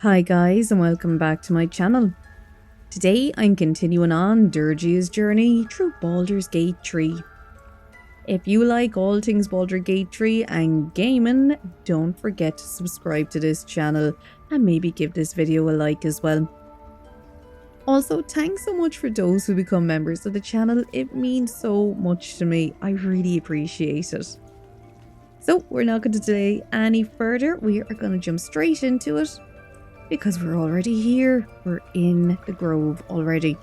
Hi guys and welcome back to my channel. Today I'm continuing on Durgia's journey through Baldur's Gate 3. If you like all things Baldur's Gate 3 and gaming, don't forget to subscribe to this channel and maybe give this video a like as well. Also, thanks so much for those who become members of the channel. It means so much to me. I really appreciate it. So we're not going to delay any further. We are going to jump straight into it. Because we're already here. We're in the grove already.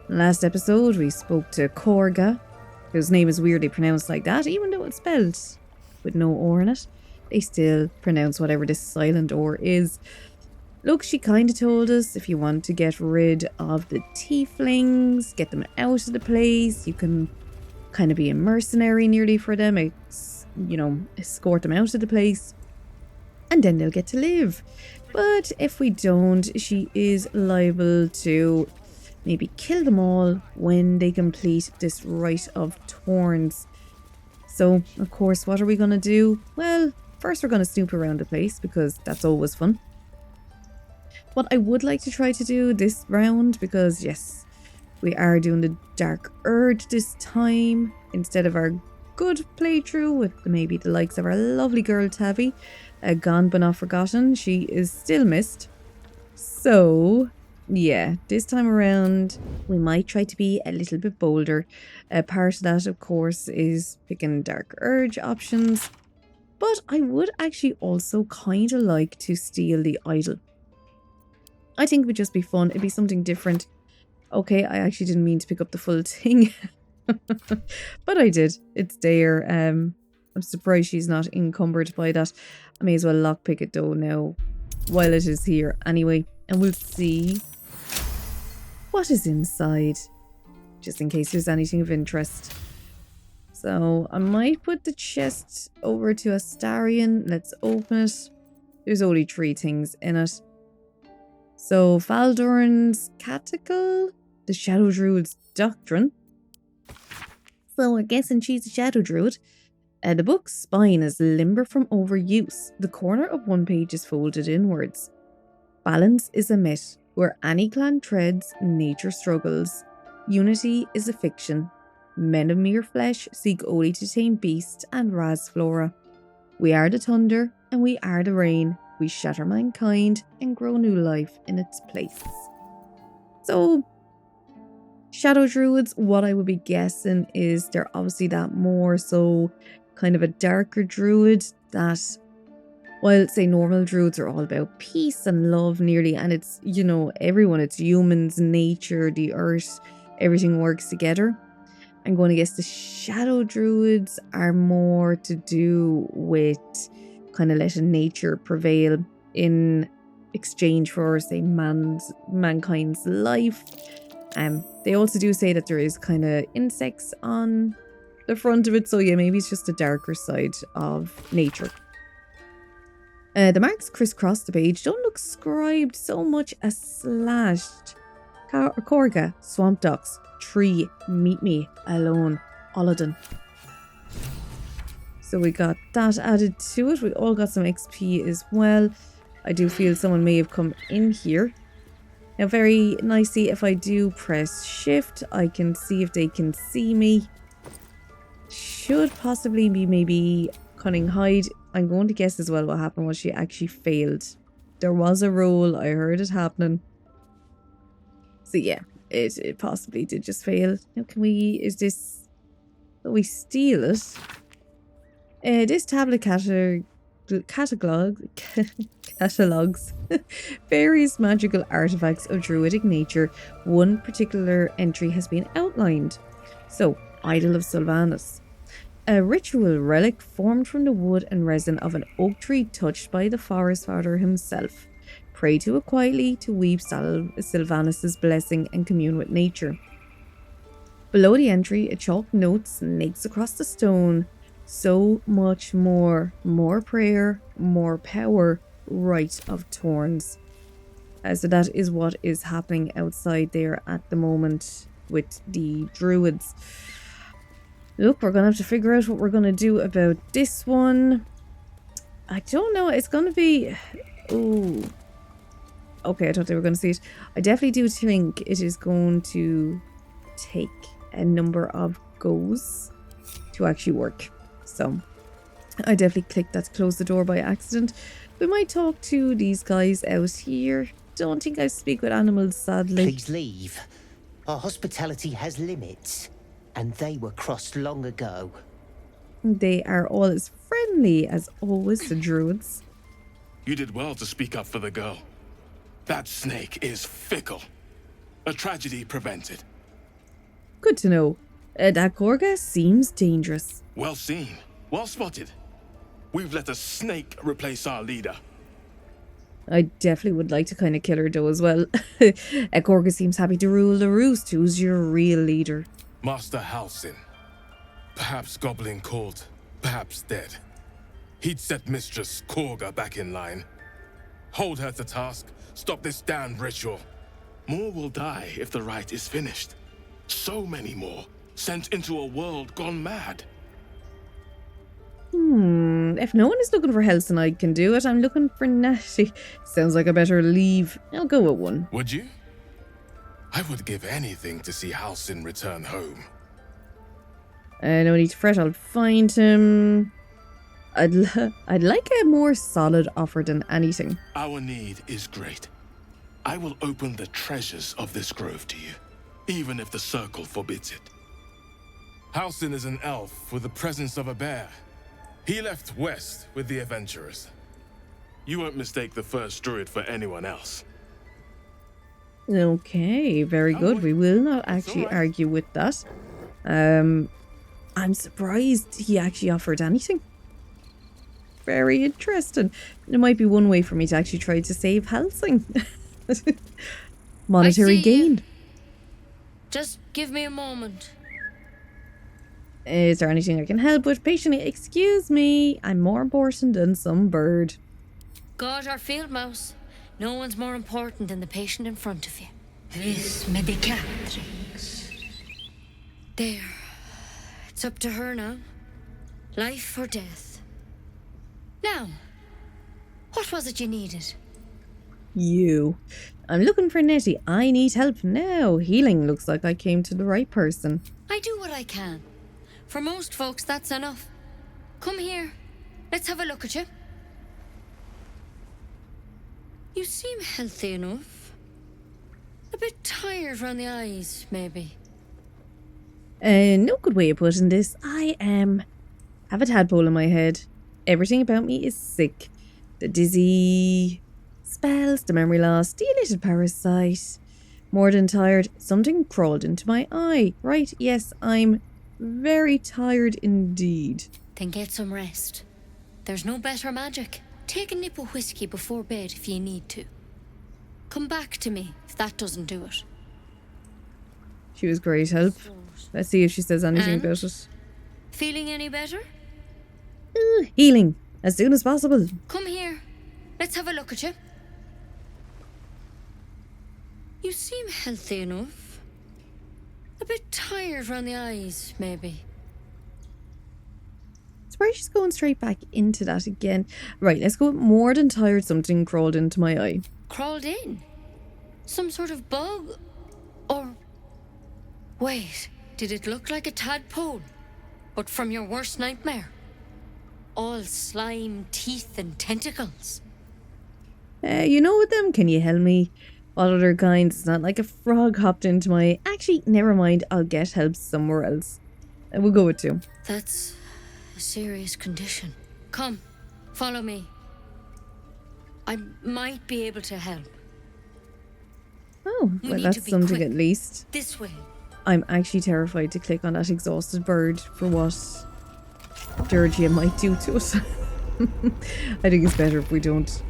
Last episode we spoke to Korga, whose name is weirdly pronounced like that, even though it's spelled with no or in it. They still pronounce whatever this silent or is. Look, she kind of told us if you want to get rid of the tieflings, get them out of the place, you can kind of be a mercenary nearly for them, escort them out of the place, and then they'll get to live. But if we don't, she is liable to maybe kill them all when they complete this Rite of Thorns. So, of course, what are we going to do? Well, first we're going to snoop around the place because that's always fun. What I would like to try to do this round, because yes, we are doing the Dark Urge this time instead of our good playthrough with maybe the likes of our lovely girl Tavi. Gone but not forgotten. She is still missed. So, yeah, this time around, we might try to be a little bit bolder. Part of that, of course, is picking Dark Urge options. But I would actually also kind of like to steal the idol. I think it would just be fun. It'd be something different. Okay, I actually didn't mean to pick up the full thing. But I did. It's there. I'm surprised she's not encumbered by that. I may as well lockpick it though now while it is here anyway. And we'll see what is inside, just in case there's anything of interest. So I might put the chest over to Astarion. Let's open it. There's only 3 things in it. So Faldorn's Catacle, the Shadow Druid's Doctrine. So I'm guessing she's a Shadow Druid. The book's spine is limber from overuse. The corner of one page is folded inwards. Balance is a myth. Where any clan treads, nature struggles. Unity is a fiction. Men of mere flesh seek only to tame beasts and raz flora. We are the thunder and we are the rain. We shatter mankind and grow new life in its place. So, Shadow Druids, what I would be guessing is they're obviously that more so kind of a darker druid that, while say normal druids are all about peace and love nearly, and it's, everyone, it's humans, nature, the earth, everything works together. I'm going to guess the Shadow Druids are more to do with kind of letting nature prevail in exchange for, say, mankind's life. They also do say that there is kind of insects on the front of it, so yeah, maybe it's just the darker side of nature. The marks crisscross the page don't look scribed so much as slashed. Korga, Swamp Docks, Tree, Meet Me, Alone, Olodon. So we got that added to it. We all got some XP as well. I do feel someone may have come in here. Now very nicely, if I do press shift, I can see if they can see me. Should possibly be maybe cunning hide. I'm going to guess as well what happened was she actually failed. There was a roll, I heard it happening. So yeah, it possibly did just fail. Now can we, will we steal it? This tablet catalogs various magical artifacts of druidic nature. One particular entry has been outlined. So, Idol of Sylvanus. A ritual relic formed from the wood and resin of an oak tree touched by the forest father himself. Pray to it quietly to weep Sylvanus' blessing and commune with nature. Below the entry, a chalk note snakes across the stone. So much more. More prayer, more power. Rite of Thorns. So that is what is happening outside there at the moment with the druids. Look, we're going to have to figure out what we're going to do about this one. I don't know. It's going to be... Ooh. Okay, I thought they were going to see it. I definitely do think it is going to take a number of goes to actually work. So I definitely clicked that to close the door by accident. We might talk to these guys out here. Don't think I speak with animals, sadly. Please leave. Our hospitality has limits, and they were crossed long ago. They are all as friendly as always, the druids. You did well to speak up for the girl. That snake is fickle. A tragedy prevented. Good to know. That Gorga seems dangerous. Well seen. Well spotted. We've let a snake replace our leader. I definitely would like to kind of kill her though as well. Gorga seems happy to rule the roost. Who's your real leader? Master Halsin. Perhaps gobbling cold, perhaps dead. He'd set Mistress Korga back in line. Hold her to task, stop this damned ritual. More will die if the rite is finished. So many more, sent into a world gone mad. If no one is looking for Helson, I can do it. I'm looking for Natty. Sounds like I better leave. I'll go with one. Would you? I would give anything to see Halsin return home. No need to fret, I'll find him. I'd like a more solid offer than anything. Our need is great. I will open the treasures of this grove to you, even if the circle forbids it. Halsin is an elf with the presence of a bear. He left west with the adventurers. You won't mistake the first druid for anyone else. Okay, very good. We will not actually argue with that. I'm surprised he actually offered anything. Very interesting. It might be one way for me to actually try to save Helsing. Monetary gain. Just give me a moment. Is there anything I can help with? Patiently, excuse me. I'm more important than some bird. God, our field mouse. No one's more important than the patient in front of you. Vis medicatrix. There. It's up to her now. Life or death. Now, what was it you needed? You. I'm looking for Nettie. I need help now. Healing looks like I came to the right person. I do what I can. For most folks, that's enough. Come here. Let's have a look at you. You seem healthy enough. A bit tired round the eyes, maybe. No good way of putting this. I have a tadpole in my head. Everything about me is sick. The dizzy spells, the memory loss, the little parasite. More than tired, something crawled into my eye. Right, yes, I'm very tired indeed. Then get some rest. There's no better magic. Take a nip of whiskey before bed if you need to. Come back to me if that doesn't do it. She was great help. Let's see if she says anything about it. Feeling any better? Healing, as soon as possible. Come here. Let's have a look at you. You seem healthy enough. A bit tired round the eyes, maybe. Swear she's going straight back into that again. Right, let's go with more than tired. Something crawled into my eye. Crawled in? Some sort of bug? Or... Wait, did it look like a tadpole? But from your worst nightmare? All slime, teeth and tentacles. You know with them, can you help me? What other kinds? It's not like a frog hopped into my... Actually, never mind. I'll get help somewhere else. We'll go with 2. That's a serious condition. Come, follow me. I might be able to help. Oh, well, that's something quick. At least. This way. I'm actually terrified to click on that exhausted bird for what Georgia might do to us. I think it's better if we don't.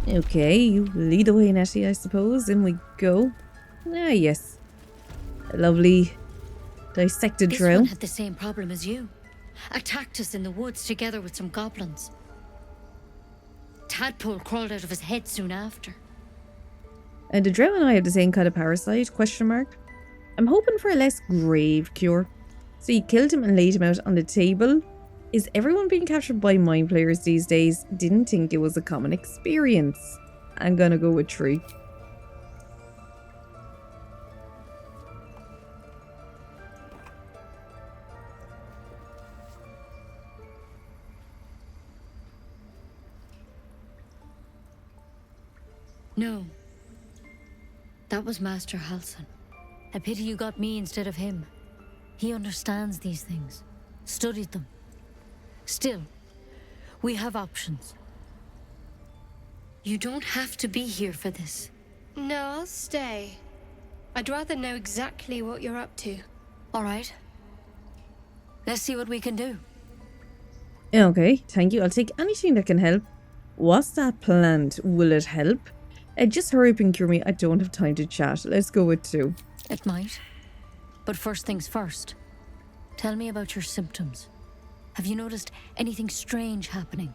Okay, you lead the way, Nettie, I suppose. In we go. Ah, yes. A lovely dissected drow. This one had the same problem as you. Attacked us in the woods together with some goblins. Tadpole crawled out of his head soon after. And the drow and I have the same kind of parasite, question mark. I'm hoping for a less grave cure. So you killed him and laid him out on the table. Is everyone being captured by mind players these days? Didn't think it was a common experience. I'm gonna go with 3. No. That was Master Halsin. A pity you got me instead of him. He understands these things. Studied them. Still, we have options. You don't have to be here for this. No, I'll stay. I'd rather know exactly what you're up to. All right. Let's see what we can do. Okay, thank you. I'll take anything that can help. What's that plant? Will it help? Just hurry up and cure me. I don't have time to chat. Let's go with 2. It might. But first things first. Tell me about your symptoms. Have you noticed anything strange happening?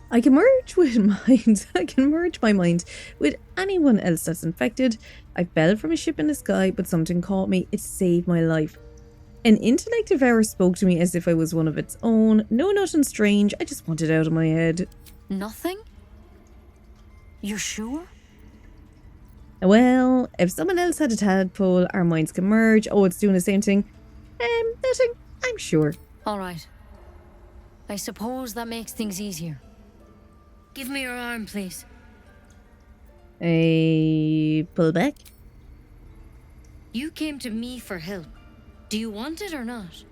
I can merge with minds. I can merge my mind with anyone else that's infected. I fell from a ship in the sky, but something caught me. It saved my life. An intellective error spoke to me as if I was one of its own. No, nothing strange. I just want it out of my head. Nothing? You're sure? Well, if someone else had a tadpole, our minds can merge. Oh, it's doing the same thing. Nothing. I'm sure. All right. I suppose that makes things easier. Give me your arm, please. Pull back. You came to me for help. Do you want it or not?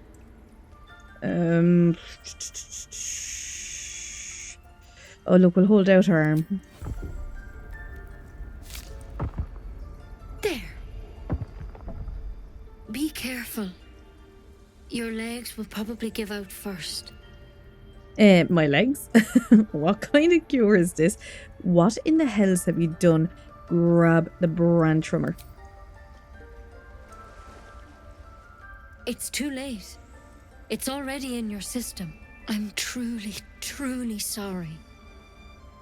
Oh, look, we'll hold out her arm. There. Be careful. Your legs will probably give out first. My legs? What kind of cure is this? What in the hells have you done? Grab the branch from her. It's too late. It's already in your system. I'm truly, truly sorry.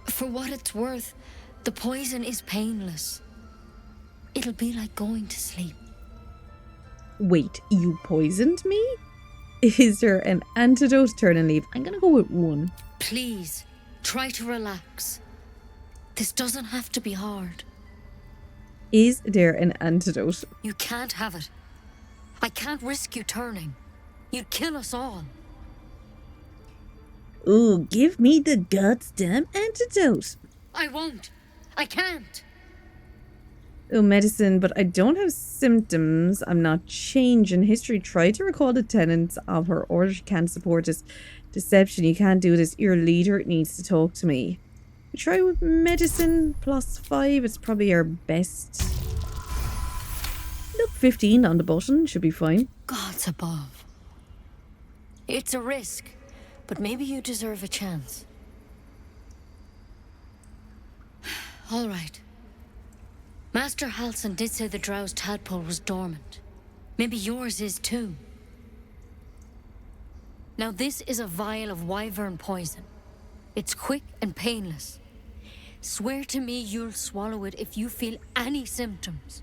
For what it's worth, the poison is painless. It'll be like going to sleep. Wait, you poisoned me? Is there an antidote? Turn and leave. I'm gonna go with 1. Please, try to relax. This doesn't have to be hard. Is there an antidote? You can't have it. I can't risk you turning. You'd kill us all. Ooh, give me the goddamn antidote. I won't. I can't. Oh, medicine, but I don't have symptoms. I'm not changing history. Try to recall the tenets of her order. She can't support this. Deception, you can't do this. Your leader needs to talk to me. We try with medicine +5. It's probably our best. Look, 15 on the button. Should be fine. Gods above. It's a risk, but maybe you deserve a chance. All right. Master Halsin did say the drow's tadpole was dormant. Maybe yours is too. Now this is a vial of wyvern poison. It's quick and painless. Swear to me you'll swallow it if you feel any symptoms.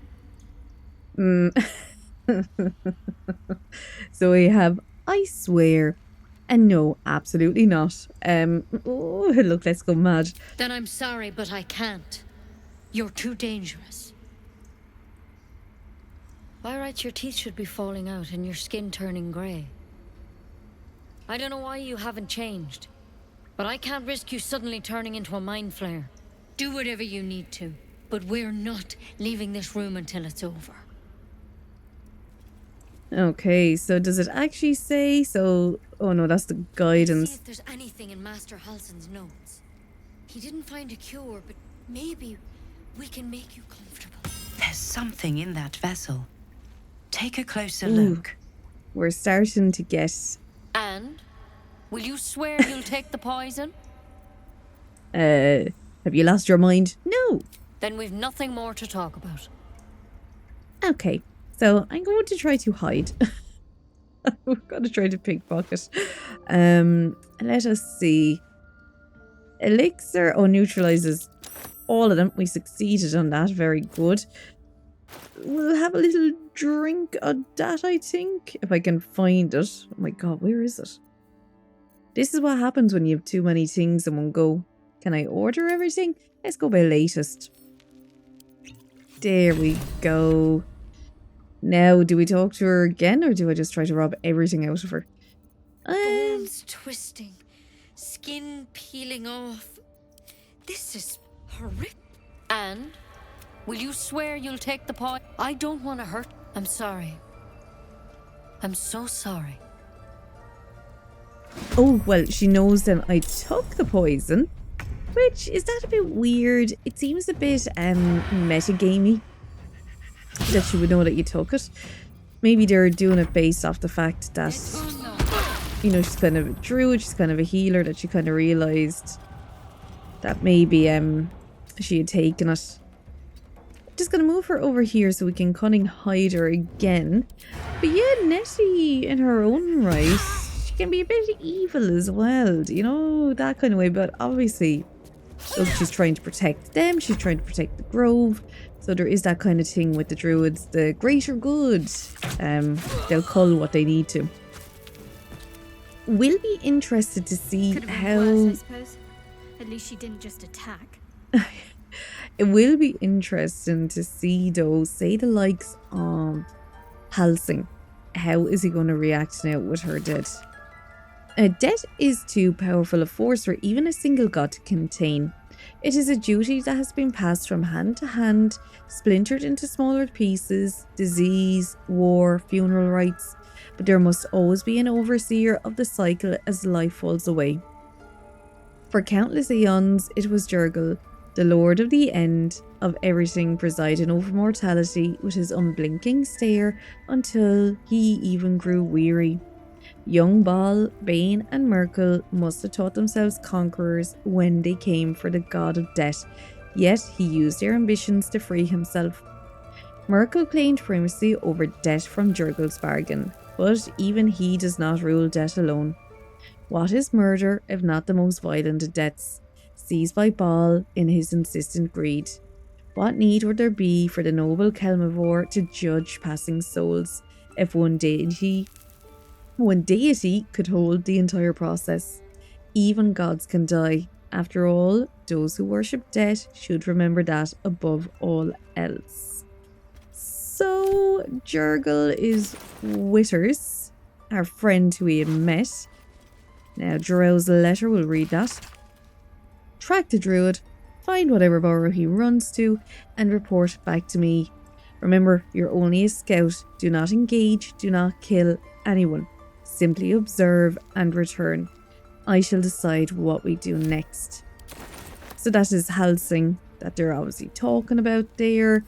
So we have I swear and no, absolutely not. Oh, look, let's go mad. Then I'm sorry, but I can't. You're too dangerous. By rights, your teeth should be falling out and your skin turning grey. I don't know why you haven't changed, but I can't risk you suddenly turning into a mind flare. Do whatever you need to, but we're not leaving this room until it's over. Okay, so does it actually say so? Oh no, that's the See guidance. if there's anything in Master Halsin's notes. He didn't find a cure, but maybe we can make you comfortable. There's something in that vessel. Take a closer Ooh. look. We're starting to get And will you swear you'll take the poison? have you lost your mind? No. Then we've nothing more to talk about. Okay, so I'm going to try to hide. We're going to try to pickpocket. Let us see. Elixir, neutralizes all of them. We succeeded on that. Very good. We'll have a little drink of that, I think, if I can find it. Oh my god, where is it? This is what happens when you have too many things in one go. Can I order everything? Let's go by latest. There we go. Now, do we talk to her again, or do I just try to rob everything out of her? Bones twisting, skin peeling off. This is horrific. And will you swear you'll take the paw? I don't want to hurt. I'm sorry. I'm so sorry. Oh, well, she knows then I took the poison. Which, is that a bit weird? It seems a bit metagamey that she would know that you took it. Maybe they're doing it based off the fact that, you know, she's kind of a druid, she's kind of a healer, that she kind of realised that maybe she had taken it. Just gonna move her over here so we can cunning hide her again. But yeah, Nettie in her own right, she can be a bit evil as well, you know, that kind of way. But obviously, look, she's trying to protect them, she's trying to protect the grove. So there is that kind of thing with the druids, the greater good. They'll cull what they need to. We'll be interested to see Could have been how... worse, I suppose. At least she didn't just attack. It will be interesting to see, though, say the likes of Halsing. How is he going to react now with her dead? Death is too powerful a force for even a single god to contain. It is a duty that has been passed from hand to hand, splintered into smaller pieces, disease, war, funeral rites, but there must always be an overseer of the cycle as life falls away. For countless eons, it was Jurgil, the lord of the end of everything, presiding over mortality with his unblinking stare until he even grew weary. Young Bal, Bane and Merkel must have thought themselves conquerors when they came for the god of death, yet he used their ambitions to free himself. Merkel claimed primacy over death from Jurgil's bargain, but even he does not rule death alone. What is murder if not the most violent of deaths, seized by Bal in his insistent greed? What need would there be for the noble Kelmivore to judge passing souls if one deity could hold the entire process? Even gods can die. After all, those who worship death should remember that above all else. So, Jurgil is Witters, our friend who we had met. Now, Jarrell's letter, we'll read that. Track the druid, find whatever burrow he runs to, and report back to me. Remember, you're only a scout. Do not engage, do not kill anyone. Simply observe and return. I shall decide what we do next. So that is Halsing that they're obviously talking about there.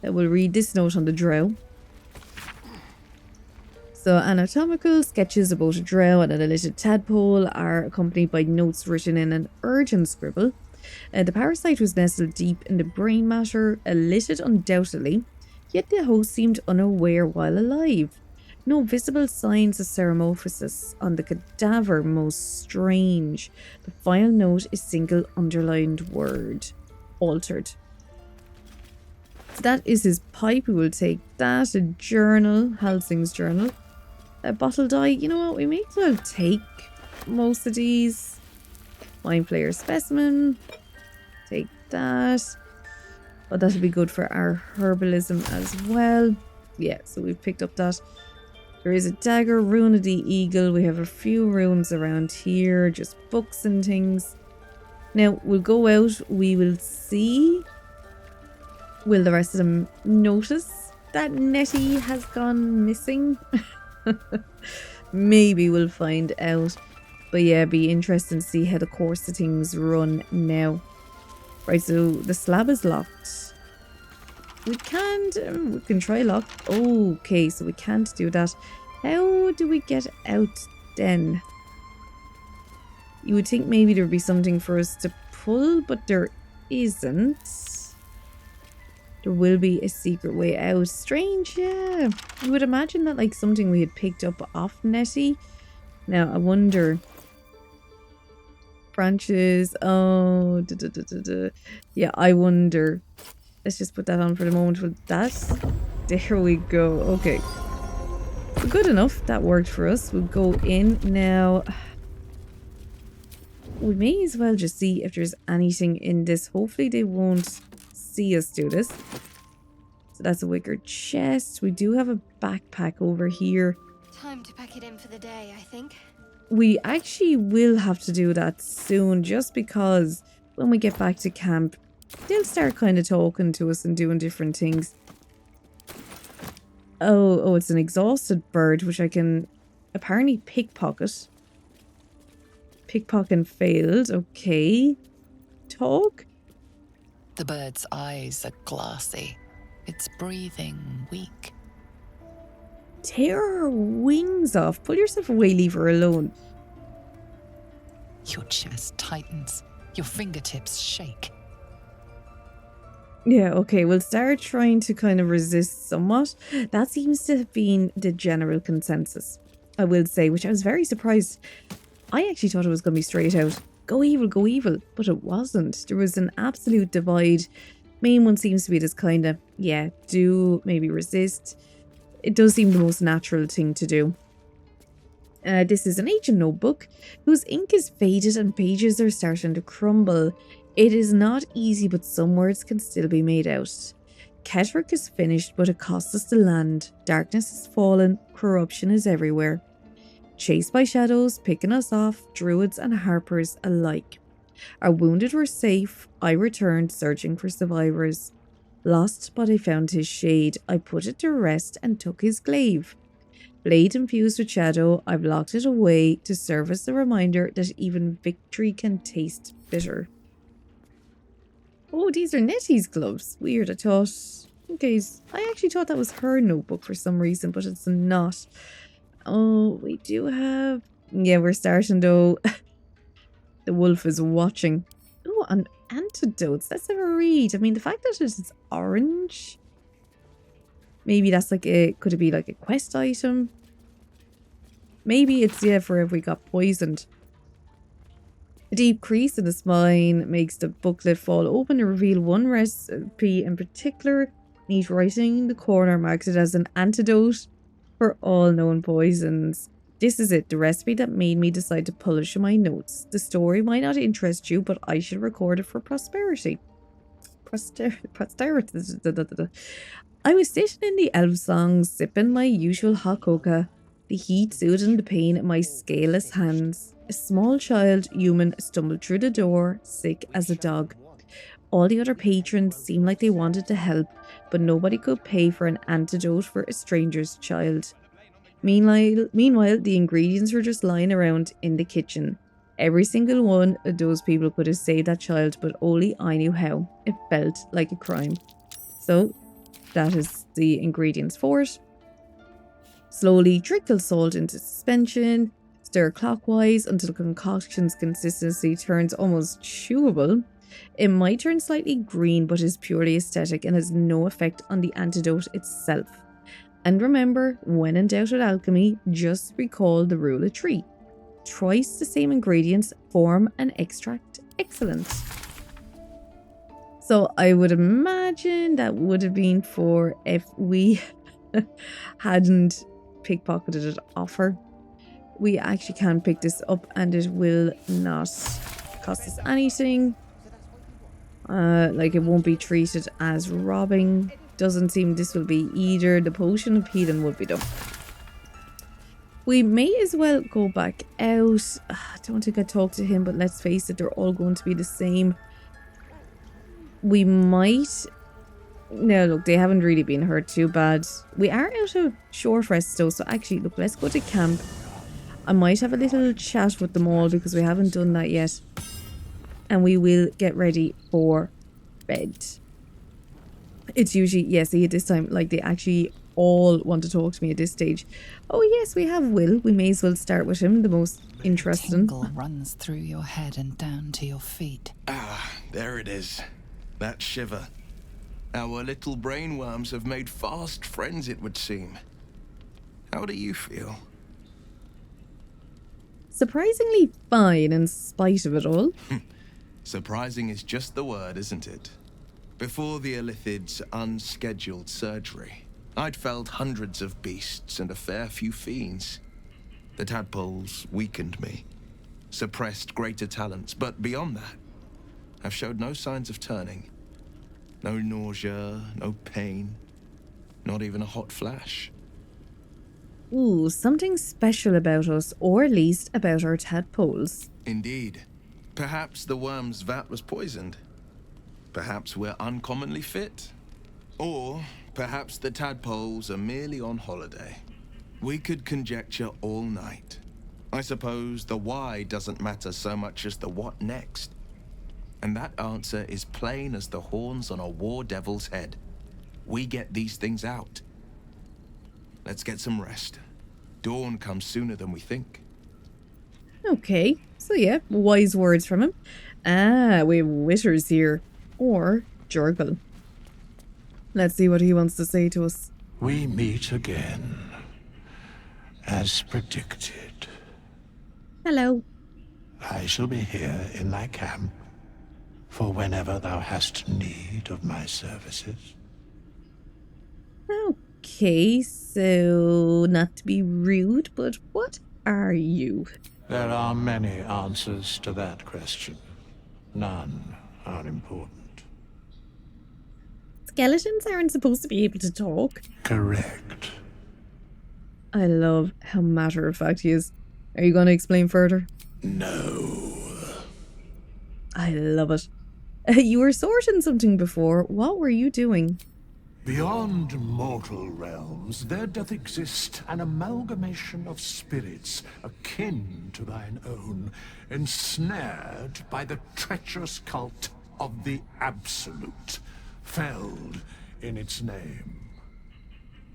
We'll read this note on the drow. So anatomical sketches about a drow and an illicit tadpole are accompanied by notes written in an urgent scribble. The parasite was nestled deep in the brain matter, illicit undoubtedly, yet the host seemed unaware while alive. No visible signs of ceramophysis on the cadaver, most strange. The final note is single underlined word. Altered. So that is his pipe. We will take that. A journal. Halsing's journal. A bottle dye. You know what? We may as well take most of these. Mind Flayer specimen. Take that. Oh, that'll be good for our herbalism as well. Yeah, so we've picked up that. There is a dagger, rune of the eagle. We have a few runes around here, just books and things. Now, we'll go out. We will see. Will the rest of them notice that Nettie has gone missing? Maybe we'll find out. But yeah, be interesting to see how the course of things run now. Right, so the slab is locked. We can try lock. Okay, so we can't do that. How do we get out then? You would think maybe there would be something for us to pull, but there isn't. There will be a secret way out. Strange, yeah. You would imagine that like something we had picked up off Nettie. Now, I wonder... Branches. Oh, yeah, I wonder. Let's just put that on for the moment. With that, there we go. Okay, so good enough. That worked for us. We'll go in now. We may as well just see if there's anything in this. Hopefully they won't see us do this. So that's a wicker chest. We do have a backpack over here. Time to pack it in for the day, I think. We actually will have to do that soon, just because when we get back to camp, they'll start kind of talking to us and doing different things. Oh, it's an exhausted bird, which I can apparently pickpocket. Pickpocket failed. Okay. Talk? The bird's eyes are glassy. Its breathing weak. Tear her wings off. Pull yourself away, leave her alone. Your chest tightens. Your fingertips shake. Yeah, okay, we'll start trying to kind of resist somewhat. That seems to have been the general consensus, I will say, which I was very surprised. I actually thought it was going to be straight out, go evil, but it wasn't. There was an absolute divide. Main one seems to be this kind of, yeah, do, maybe resist. It does seem the most natural thing to do. This is an ancient notebook whose ink is faded and pages are starting to crumble. It is not easy, but some words can still be made out. Ketrick is finished, but it costs us the land. Darkness has fallen, corruption is everywhere. Chased by shadows, picking us off, druids and harpers alike. Our wounded were safe. I returned, searching for survivors. Lost, but I found his shade. I put it to rest and took his glaive. Blade infused with shadow, I've locked it away to serve as a reminder that even victory can taste bitter. Oh, these are Nettie's gloves. Weird, I thought. Okay, I actually thought that was her notebook for some reason, but it's not. Oh, we do have... Yeah, we're starting though. The wolf is watching. Oh, and antidotes. Let's have a read. I mean, the fact that it's orange... Maybe that's like a... Could it be like a quest item? Maybe it's, yeah, for if we got poisoned. A deep crease in the spine makes the booklet fall open to reveal one recipe in particular. Neat writing in the corner marks it as an antidote for all known poisons. This is it, the recipe that made me decide to publish my notes. The story might not interest you, but I should record it for posterity. Posterity. I was sitting in the elf song, sipping my usual hot cocoa, the heat soothing the pain in my scaleless hands. A small child human stumbled through the door, sick as a dog. All the other patrons seemed like they wanted to help, but nobody could pay for an antidote for a stranger's child. Meanwhile, the ingredients were just lying around in the kitchen. Every single one of those people could have saved that child, but only I knew how. It felt like a crime. So, that is the ingredients for it. Slowly trickle salt into suspension. Stir clockwise until the concoction's consistency turns almost chewable. It might turn slightly green, but is purely aesthetic and has no effect on the antidote itself. And remember, when in doubt with alchemy, just recall the rule of 3. Twice the same ingredients form an extract excellent. So I would imagine that would have been for if we hadn't pickpocketed it off her. We actually can pick this up and it will not cost us anything. Like it won't be treated as robbing. Doesn't seem this will be either. The potion of healing would be done. We may as well go back out. I don't think I talked to him, but let's face it, they're all going to be the same. We might... No, look, they haven't really been hurt too bad. We are out of short rest though, so actually, look, let's go to camp. I might have a little chat with them all because we haven't done that yet. And we will get ready for bed. It's usually, yeah, see at this time, like they actually all want to talk to me at this stage. Oh yes, we have Will. We may as well start with him, the most interesting. Tingle runs through your head and down to your feet. Ah, there it is. That shiver. Our little brainworms have made fast friends, it would seem. How do you feel? Surprisingly fine in spite of it all. Surprising is just the word, isn't it? Before the Illithid's unscheduled surgery, I'd felled hundreds of beasts and a fair few fiends. The tadpoles weakened me. suppressed greater talents, but beyond that, have showed no signs of turning. No nausea, no pain, not even a hot flash. Ooh, something special about us, or at least about our tadpoles. Indeed. Perhaps the worm's vat was poisoned. Perhaps we're uncommonly fit. Or perhaps the tadpoles are merely on holiday. We could conjecture all night. I suppose the why doesn't matter so much as the what next. And that answer is plain as the horns on a war devil's head. We get these things out. Let's get some rest. Dawn comes sooner than we think. Okay, so yeah, wise words from him. Ah, we have Witters here. Or Jurgle. Let's see what he wants to say to us. We meet again, as predicted. Hello. I shall be here in thy camp, for whenever thou hast need of my services. Okay, so not to be rude, but what are you? There are many answers to that question. None are important. Skeletons aren't supposed to be able to talk. Correct. I love how matter-of-fact he is. Are you going to explain further? No. I love it. You were sorting something before. What were you doing? Beyond mortal realms, there doth exist an amalgamation of spirits akin to thine own, ensnared by the treacherous cult of the Absolute, felled in its name.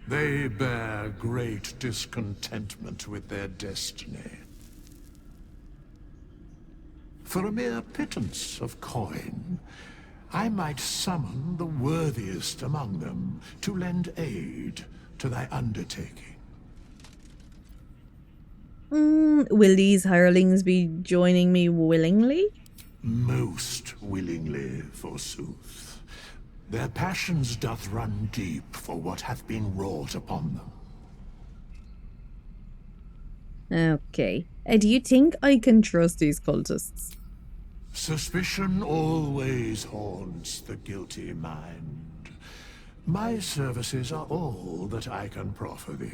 They bear great discontentment with their destiny. For a mere pittance of coin, I might summon the worthiest among them to lend aid to thy undertaking. Will these hirelings be joining me willingly? Most willingly, forsooth. Their passions doth run deep for what hath been wrought upon them. Okay. Do you think I can trust these cultists? Suspicion always haunts the guilty mind. My services are all that I can proffer thee.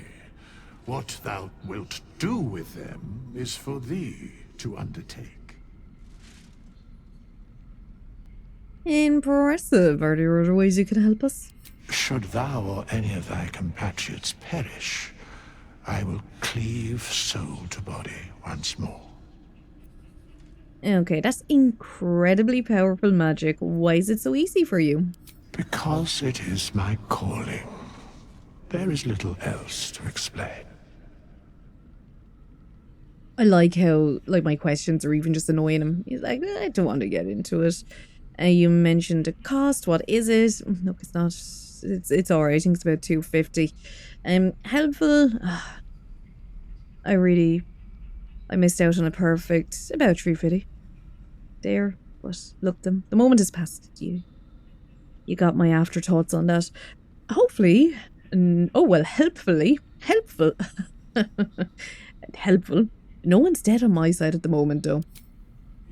What thou wilt do with them is for thee to undertake. Impressive. Are there other ways you can help us? Should thou or any of thy compatriots perish, I will cleave soul to body once more. Okay, that's incredibly powerful magic. Why is it so easy for you? Because it is my calling. There is little else to explain. I like how, my questions are even just annoying him. He's like, I don't want to get into it. You mentioned a cost. What is it? Look, it's not. It's alright. I think it's about $250. Helpful. I missed out on a perfect about $350. There, but look, the moment has passed. You got my afterthoughts on that. Hopefully, helpful. Helpful. No one's dead on my side at the moment, though.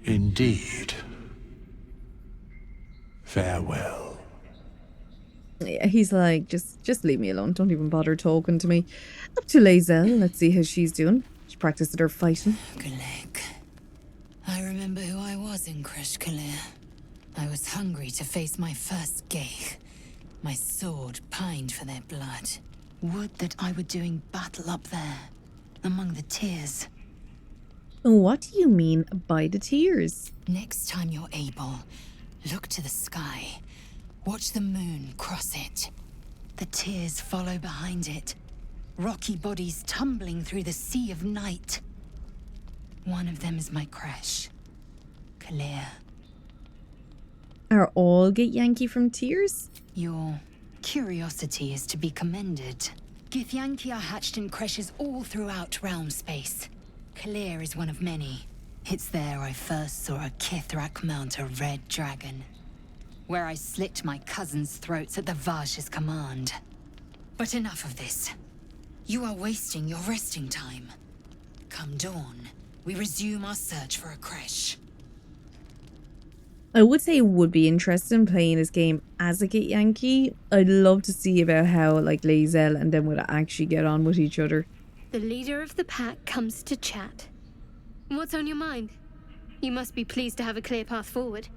Indeed. Farewell. Yeah, he's like, just leave me alone. Don't even bother talking to me. Up to Lae'zel. Let's see how she's doing. She practiced her fighting. Gulek. I remember who I was in Kresh Kalir. I was hungry to face my first Geich. My sword pined for their blood. Would that I were doing battle up there, among the tears. What do you mean by the tears? Next time you're able, look to the sky. Watch the moon cross it. The tears follow behind it. Rocky bodies tumbling through the sea of night. One of them is my Kresh. Kalir. Are all Gate Yankee from tears? Your curiosity is to be commended. Githyanki are hatched in creches all throughout realm space. Kalir is one of many. It's there I first saw a Kithrak mount a red dragon. Where I slit my cousins' throats at the Vaj's command. But enough of this. You are wasting your resting time. Come dawn, we resume our search for a creche. I would say it would be interesting in playing this game as a Git Yankee. I'd love to see about how like Lae'zel and them would actually get on with each other. The leader of the pack comes to chat. What's on your mind? You must be pleased to have a clear path forward.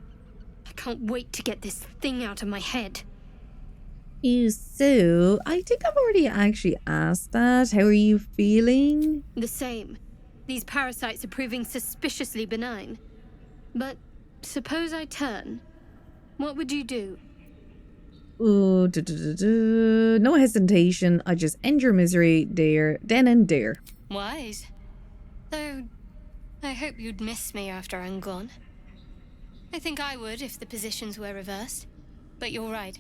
I can't wait to get this thing out of my head. So, I think I've already actually asked that. How are you feeling? The same. These parasites are proving suspiciously benign. But suppose I turn. What would you do? Oh, no hesitation. I just end your misery there, then and there. Wise. Though, I hope you'd miss me after I'm gone. I think I would if the positions were reversed. But you're right.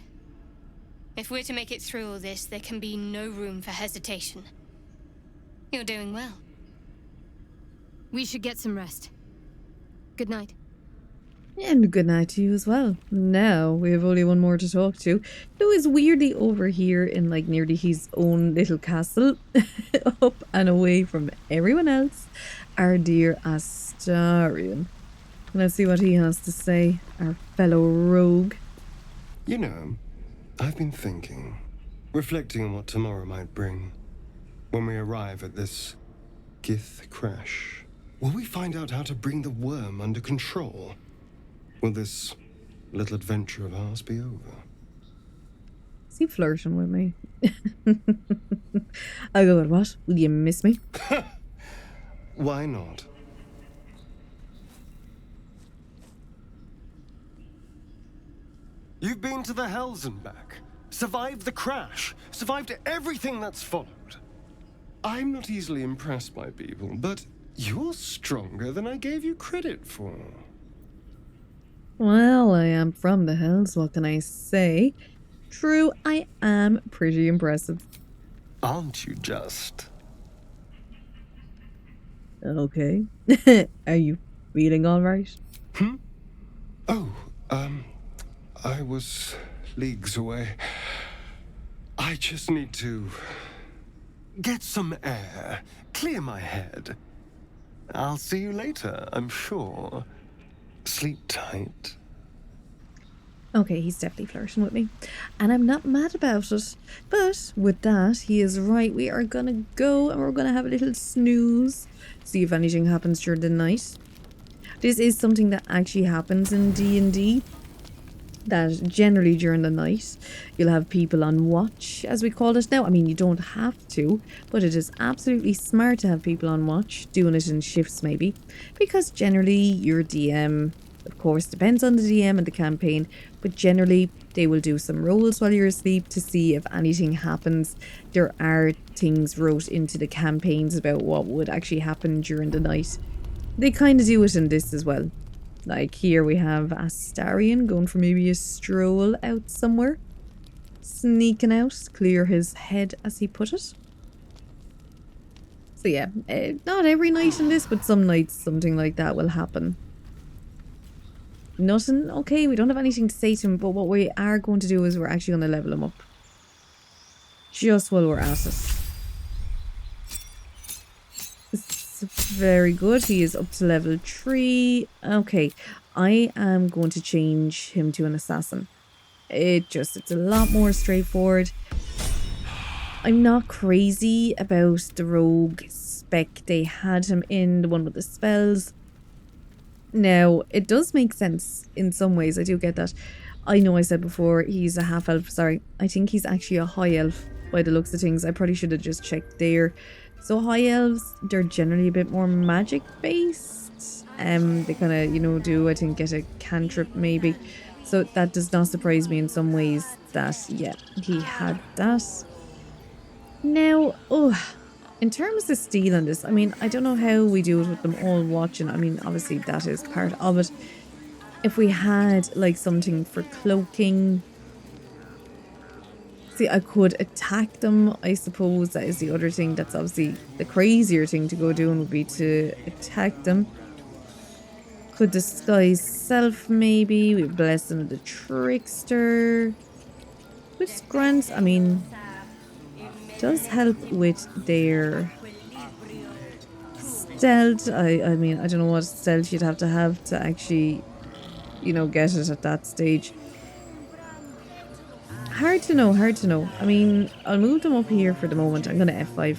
If we're to make it through all this, there can be no room for hesitation. You're doing well. We should get some rest. Good night. And good night to you as well. Now, we have only one more to talk to, who is weirdly over here in like nearly his own little castle, up and away from everyone else. Our dear Astarion. Let's see what he has to say, our fellow rogue. You know, I've been thinking, reflecting on what tomorrow might bring. When we arrive at this Gith crash, will we find out how to bring the worm under control? Will this little adventure of ours be over? Is he flirting with me? I go, what? Will you miss me? Why not? You've been to the Hells and back. Survived the crash. Survived everything that's followed. I'm not easily impressed by people, but you're stronger than I gave you credit for. Well, I am from the Hells, what can I say? True, I am pretty impressive. Aren't you just? Okay. Are you feeling alright? Oh, I was leagues away. I just need to get some air, clear my head. I'll see you later, I'm sure. Sleep tight. Okay, he's definitely flirting with me. And I'm not mad about it. But with that, he is right. We are gonna go and we're gonna have a little snooze. See if anything happens during the night. This is something that actually happens in D&D. That generally during the night, you'll have people on watch, as we call it now. I mean, you don't have to, but it is absolutely smart to have people on watch, doing it in shifts maybe. Because generally, your DM, of course, depends on the DM and the campaign, but generally, they will do some rolls while you're asleep to see if anything happens. There are things wrote into the campaigns about what would actually happen during the night. They kind of do it in this as well. Like here we have Astarion going for maybe a stroll out somewhere. Sneaking out, clear his head as he put it. So yeah, not every night in this, but some nights something like that will happen. Nothing, okay, we don't have anything to say to him, but what we are going to do is we're actually going to level him up. Just while we're at it. Very good. He is up to level 3. Okay, I am going to change him to an assassin. It's a lot more straightforward. I'm not crazy about the rogue spec they had him in, the one with the spells. Now, it does make sense in some ways. I do get that. I know I said before he's a half elf. Sorry, I think he's actually a high elf by the looks of things. I probably should have just checked there. So high elves, they're generally a bit more magic based. They kind of, you know, do, I think, get a cantrip maybe. So that does not surprise me in some ways that, yeah, he had that. Now, in terms of stealing this, I mean, I don't know how we do it with them all watching. I mean, obviously that is part of it. If we had like something for cloaking, see, I could attack them, I suppose. That is the other thing. That's obviously the crazier thing to go doing would be to attack them. Could disguise self maybe. We have Blessing of the Trickster, which grants, I mean, does help with their stealth. I mean, I don't know what stealth you'd have to actually, you know, get it at that stage. Hard to know, hard to know. I mean, I'll move them up here for the moment. I'm going to F5.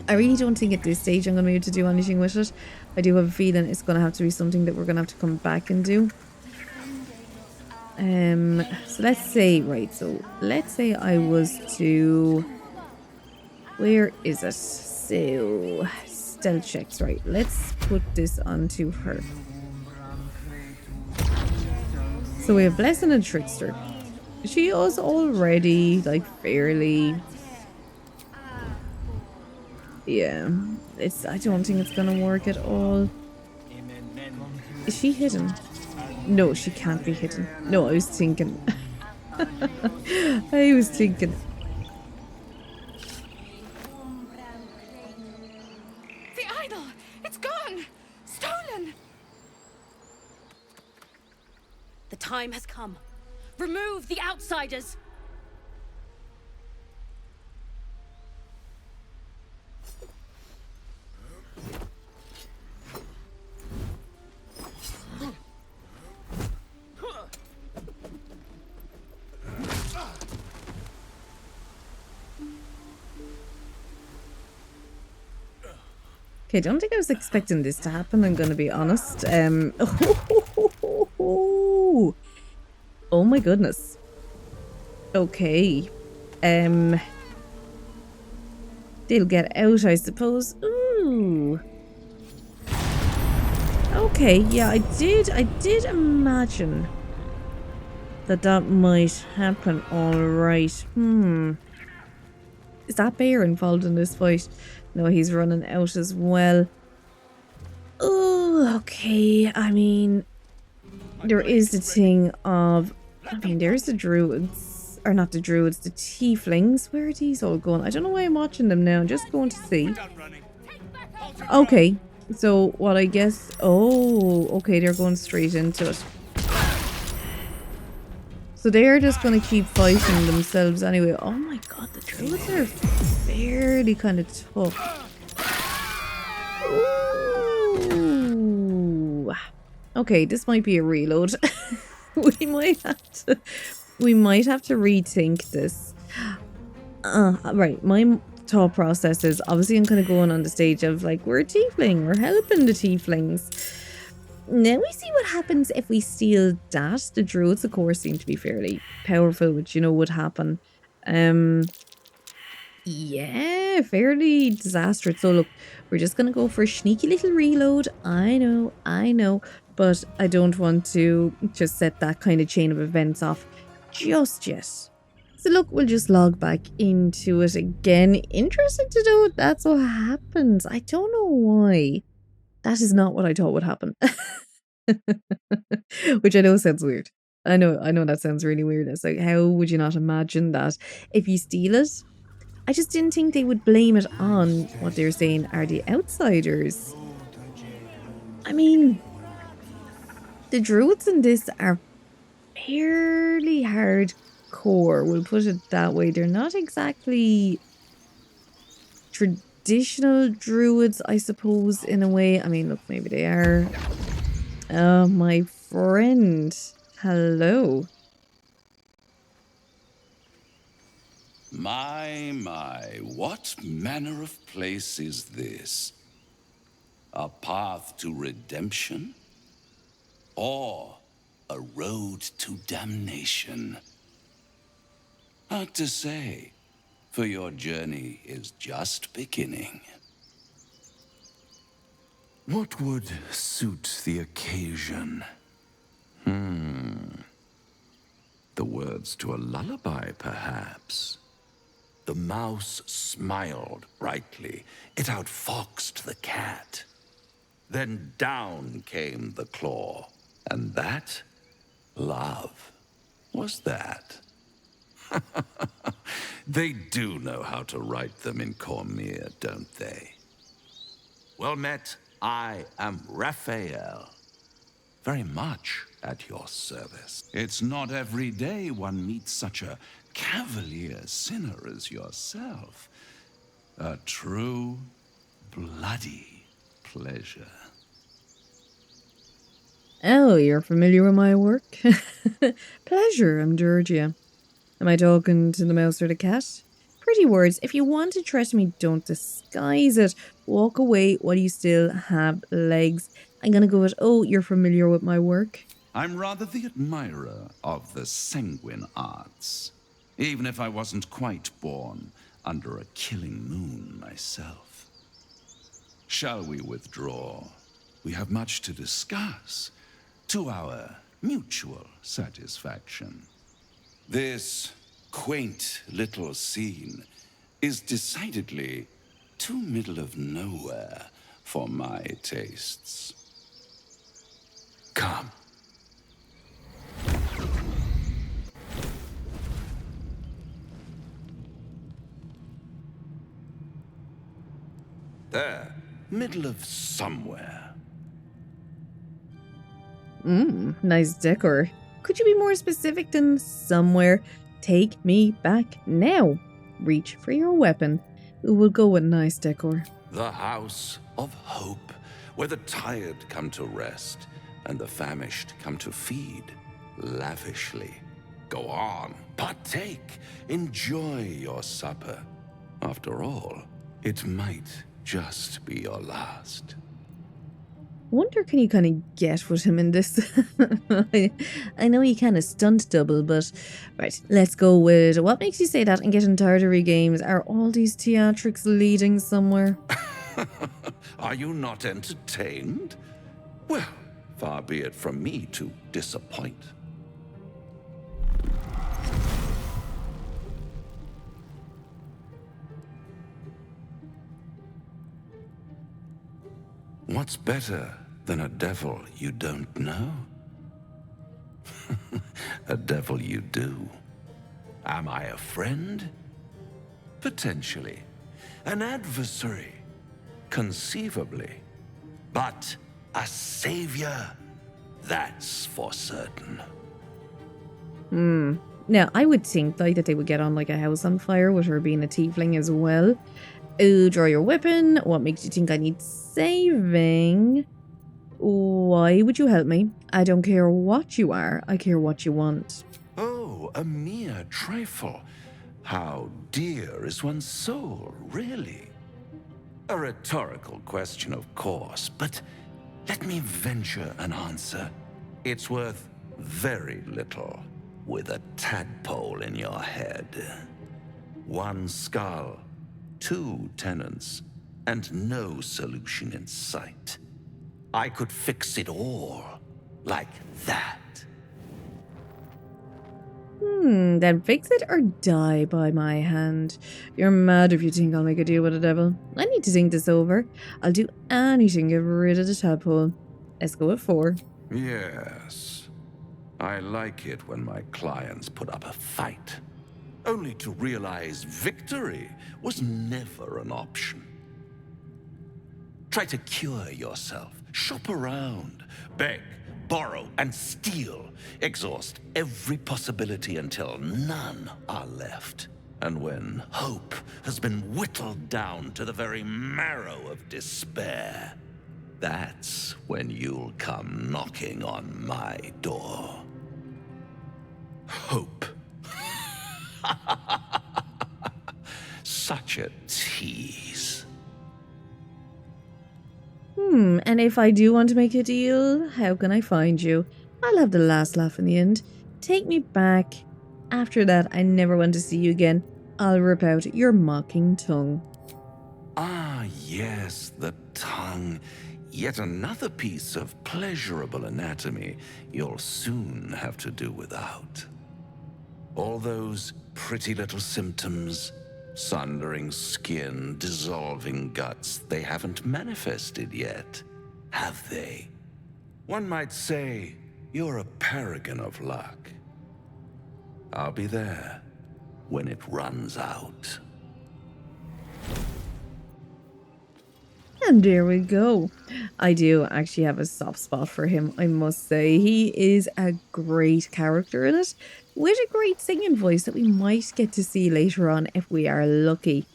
I really don't think at this stage I'm going to be able to do anything with it. I do have a feeling it's going to have to be something that we're going to have to come back and do. So let's say, right, so let's say I was to... Where is it? So, stealth checks, right. Let's put this onto her. So we have Blessing and Trickster. She is already, like, fairly... Yeah, I don't think it's gonna work at all. Is she hidden? No, she can't be hidden. No, I was thinking. I was thinking. The idol! It's gone! Stolen! The time has come. Remove the outsiders! Okay, I don't think I was expecting this to happen, I'm gonna be honest. Oh my goodness. Okay. They'll get out, I suppose. Ooh. Okay, yeah, I did imagine that might happen. Alright. Is that bear involved in this fight? No, he's running out as well. Oh, okay. I mean, there is the thing of... I mean, there's the druids. Or not the druids, the tieflings. Where are these all going? I don't know why I'm watching them now. I'm just going to see. Okay. So, what I guess... Oh, okay, they're going straight into it. So they're just going to keep fighting themselves anyway. Oh my god, the druids are fairly kind of tough. Ooh. Okay, this might be a reload. we might have to rethink this. Right, my thought process is obviously I'm kind of going on the stage of like, we're a tiefling, we're helping the tieflings. Now we see what happens if we steal that. The druids, of course, seem to be fairly powerful, which, you know, would happen. Yeah, fairly disastrous. So look, we're just going to go for a sneaky little reload. I know. But I don't want to just set that kind of chain of events off just yet. So look, we'll just log back into it again. Interesting to know that's what happens. I don't know why. That is not what I thought would happen. Which I know sounds weird. I know that sounds really weird. It's like, how would you not imagine that if you steal it? I just didn't think they would blame it on what they're saying are the outsiders. I mean, the druids in this are fairly hardcore, we'll put it that way. They're not exactly traditional druids, I suppose, in a way. I mean, look, maybe they are. Oh, my friend. Hello. My, what manner of place is this? A path to redemption? Or a road to damnation? Hard to say, for your journey is just beginning. What would suit the occasion? The words to a lullaby, perhaps. The mouse smiled brightly. It outfoxed the cat. Then down came the claw. And that, love, was that. They do know how to write them in Cormier, don't they? Well met, I am Raphael. Very much at your service. It's not every day one meets such a cavalier sinner as yourself. A true, bloody pleasure. Oh, you're familiar with my work? Pleasure, I'm Georgia. Am I talking to the mouse or the cat? Pretty words. If you want to threaten me, don't disguise it. Walk away while you still have legs. I'm gonna go with, oh, you're familiar with my work. I'm rather the admirer of the sanguine arts, even if I wasn't quite born under a killing moon myself. Shall we withdraw? We have much to discuss, to our mutual satisfaction. This quaint little scene is decidedly too middle of nowhere for my tastes. Come. There, middle of somewhere. Nice decor. Could you be more specific than somewhere? Take me back now. Reach for your weapon. We'll go with nice decor. The House of Hope, where the tired come to rest and the famished come to feed lavishly. Go on, partake, enjoy your supper. After all, it might just be your last. Wonder can you kind of get with him in this? I know you kind of stunt double, but right, let's go with what makes you say that and getting tired of games. Are all these theatrics leading somewhere? Are you not entertained? Well, far be it from me to disappoint. What's better than a devil you don't know? A devil you do. Am I a friend? Potentially. An adversary? Conceivably. But a savior? That's for certain. Now, I would think like that they would get on like a house on fire with her being a tiefling as well. Draw your weapon. What makes you think I need saving? Why would you help me? I don't care what you are. I care what you want. Oh, a mere trifle. How dear is one's soul, really? A rhetorical question, of course, but let me venture an answer. It's worth very little with a tadpole in your head. One skull, 2 tenants, and no solution in sight. I could fix it all like that. Then fix it or die by my hand. You're mad if you think I'll make a deal with the devil. I need to think this over. I'll do anything to get rid of the tadpole. Let's go with 4. Yes. I like it when my clients put up a fight, only to realize victory was never an option. Try to cure yourself, shop around, beg, borrow, and steal. Exhaust every possibility until none are left. And when hope has been whittled down to the very marrow of despair, that's when you'll come knocking on my door. Hope. Such a tease. And if I do want to make a deal, how can I find you? I'll have the last laugh in the end. Take me back. After that, I never want to see you again. I'll rip out your mocking tongue. Ah, yes, the tongue. Yet another piece of pleasurable anatomy you'll soon have to do without. All those pretty little symptoms, sundering skin, dissolving guts, they haven't manifested yet, have they? One might say you're a paragon of luck. I'll be there when it runs out. And there we go. I do actually have a soft spot for him, I must say. He is a great character in it, with a great singing voice that we might get to see later on if we are lucky.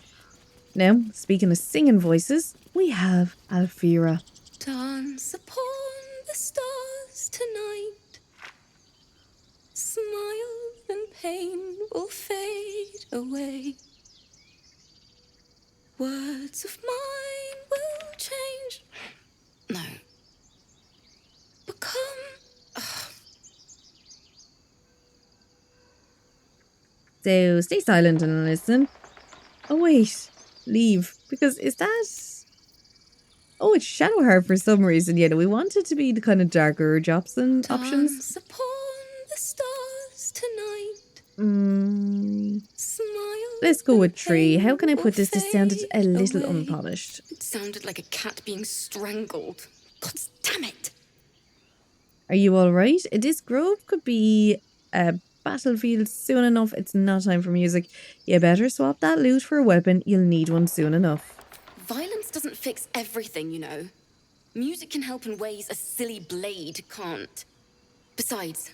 Now, speaking of singing voices, we have Alfira. Dance upon the stars tonight. Smile and pain will fade away. Words of mine will change. No. Become. So stay silent and listen. Oh wait, leave. Because is that... Oh, it's Shadowheart for some reason. Yeah, no, we want it to be the kind of darker options. Dance upon the stars tonight. Smile. Let's go with 3. How can I put this? This sounded a little unpolished. It sounded like a cat being strangled. God damn it. Are you alright? This grove could be a battlefield soon enough. It's not time for music. You better swap that loot for a weapon. You'll need one soon enough. Violence doesn't fix everything, you know. Music can help in ways a silly blade can't. Besides,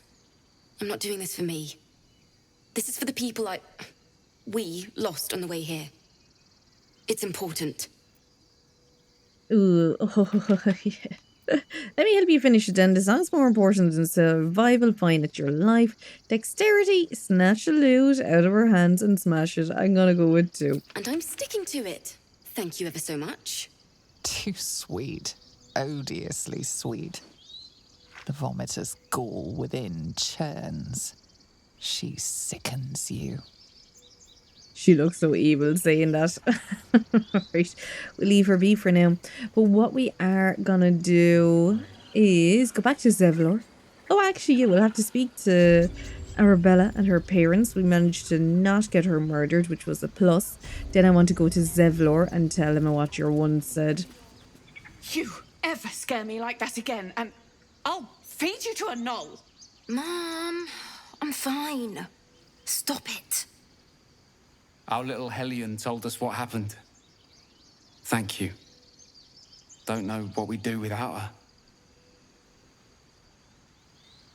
I'm not doing this for me. This is for the people we lost on the way here. It's important. Ooh, yeah. Let me help you finish it then. The song's more important than survival. Fine, it's your life. Dexterity, snatch the loot out of her hands and smash it. I'm gonna go with 2. And I'm sticking to it. Thank you ever so much. Too sweet. Odiously sweet. The vomitor's gall within churns. She sickens you. She looks so evil saying that. Right, we'll leave her be for now. But what we are gonna do is go back to Zevlor. Oh, actually, yeah, we'll have to speak to Arabella and her parents. We managed to not get her murdered, which was a plus. Then I want to go to Zevlor and tell him what your one said. You ever scare me like that again, and I'll feed you to a gnoll. Mom, I'm fine. Stop it. Our little Hellion told us what happened. Thank you. Don't know what we'd do without her.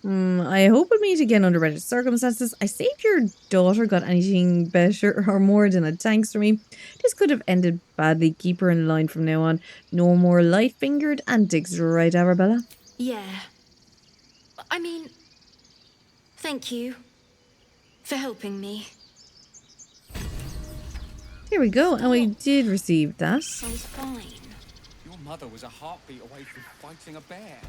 I hope we'll meet again under better circumstances. I say if your daughter got anything better or more than a thanks from me. This could have ended badly. Keep her in line from now on. No more light-fingered antics, right, Arabella? Yeah. I mean, thank you for helping me. Here we go, and we did receive that. I was fine. Your mother was a heartbeat away from fighting a bear.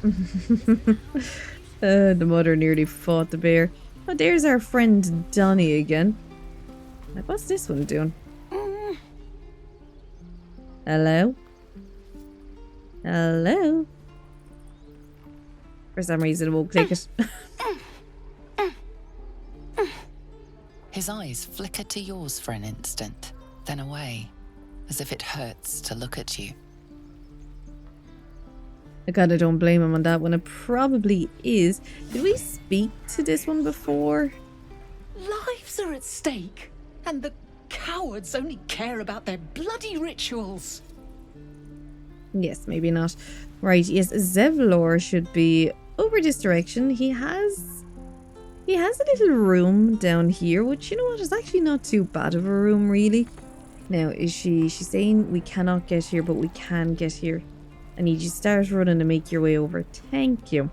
The mother nearly fought the bear. Oh, there's our friend Donnie again. Like, what's this one doing? Hello? Hello? For some reason, it won't click it. His eyes flicker to yours for an instant, then away, as if it hurts to look at you. I kinda don't blame him on that one. It probably is. Did we speak to this one before? Lives are at stake, and the cowards only care about their bloody rituals. Yes, maybe not. Right, yes, Zevlor should be over this direction. He has a little room down here, which, you know what, is actually not too bad of a room, really. Now, is she's saying we cannot get here, but we can get here. I need you to start running and make your way over. Thank you.